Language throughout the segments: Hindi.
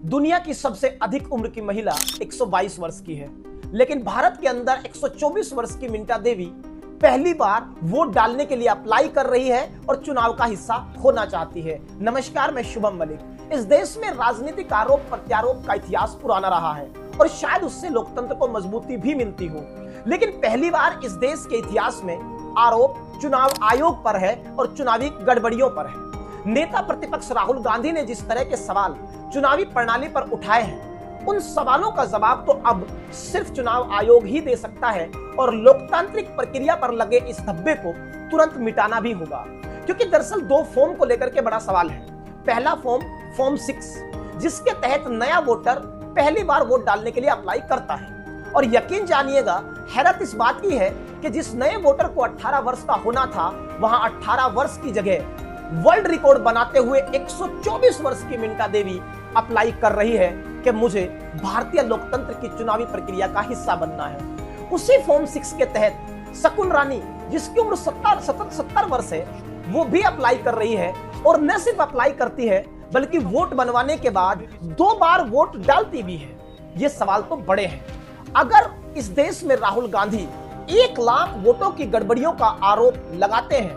दुनिया की सबसे अधिक उम्र की महिला 122 वर्ष की है, लेकिन भारत के अंदर 124 वर्ष की मिंटा देवी पहली बार वोट डालने के लिए अप्लाई कर रही है और चुनाव का हिस्सा होना चाहती है। नमस्कार, मैं शुभम मलिक। इस देश में राजनीतिक आरोप प्रत्यारोप का इतिहास पुराना रहा है और शायद उससे लोकतंत्र को मजबूती भी मिलती हो, लेकिन पहली बार इस देश के इतिहास में आरोप चुनाव आयोग पर है और चुनावी गड़बड़ियों पर है। नेता प्रतिपक्ष राहुल गांधी ने जिस तरह के सवाल चुनावी प्रणाली पर उठाए हैं, उन सवालों का जवाब तो अब सिर्फ चुनाव आयोग ही दे सकता है और लोकतांत्रिक प्रक्रिया पर लगे इस धब्बे को तुरंत मिटाना भी होगा, क्योंकि दरअसल दो फॉर्म को लेकर के बड़ा सवाल है। पहला फॉर्म 6, जिसके तहत नया वोटर पहली बार वोट डालने के लिए अप्लाई करता है, और यकीन जानिएगा हैरत इस बात की है कि जिस नए वोटर को 18 वर्ष का होना था, वहां 18 वर्ष की जगह वर्ल्ड रिकॉर्ड बनाते हुए 124 वर्ष की मिंटा देवी अप्लाई कर रही है कि मुझे भारतीय लोकतंत्र की चुनावी प्रक्रिया का हिस्सा बनना है। उसी फॉर्म 6 के तहत शकुन रानी, जिसकी उम्र 70 वर्ष है, वो भी अप्लाई कर रही है, और न सिर्फ अप्लाई करती है बल्कि वोट बनवाने के बाद 2 बार वोट डालती भी है। ये सवाल तो बड़े हैं। अगर इस देश में राहुल गांधी 1 लाख वोटों की गड़बड़ियों का आरोप लगाते हैं,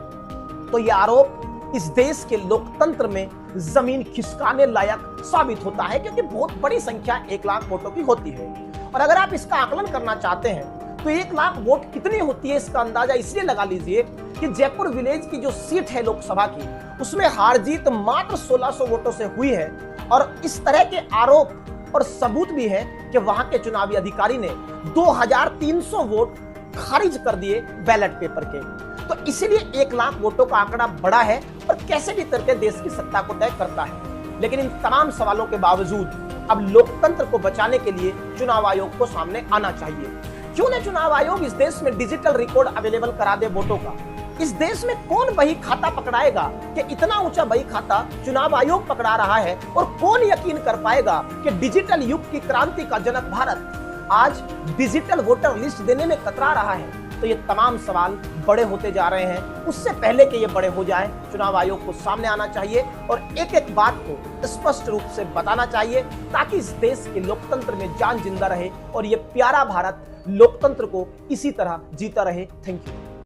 तो यह आरोप इस देश के लोकतंत्र में जमीन खिसकाने लायक साबित होता है, क्योंकि बहुत बड़ी संख्या 1 लाख वोटों की होती है। और अगर आप इसका आकलन करना चाहते हैं तो 1 लाख वोट कितनी होती है, इसका अंदाजा इसलिए लगा लीजिए कि जयपुर विलेज की जो सीट है लोकसभा की, उसमें हार जीत मात्र 1600 वोटों से हुई है। और इस तरह के आरोप और सबूत भी है कि वहां के चुनावी अधिकारी ने 2300 वोट खारिज कर दिए बैलेट पेपर के। तो इसीलिए 1 लाख वोटों का आंकड़ा बड़ा है और कैसे भी करके देश की सत्ता को तय करता है। लेकिन इन तमाम सवालों के बावजूद अब लोकतंत्र को बचाने के लिए चुनाव आयोग को सामने आना चाहिए। क्यों न चुनाव आयोग इस देश में डिजिटल रिकॉर्ड अवेलेबल करा दे वोटों का। इस देश में कौन बही खाता पकड़ाएगा कि इतना ऊंचा बही खाता चुनाव आयोग पकड़ा रहा है, और कौन यकीन कर पाएगा कि डिजिटल युग की क्रांति का जनक भारत आज डिजिटल वोटर लिस्ट देने में कतरा रहा है। तो ये तमाम सवाल बड़े होते जा रहे हैं। उससे पहले कि ये बड़े हो जाएं, चुनाव आयोग को सामने आना चाहिए और एक एक बात को स्पष्ट रूप से बताना चाहिए, ताकि इस देश के लोकतंत्र में जान जिंदा रहे और ये प्यारा भारत लोकतंत्र को इसी तरह जीता रहे। Thank you.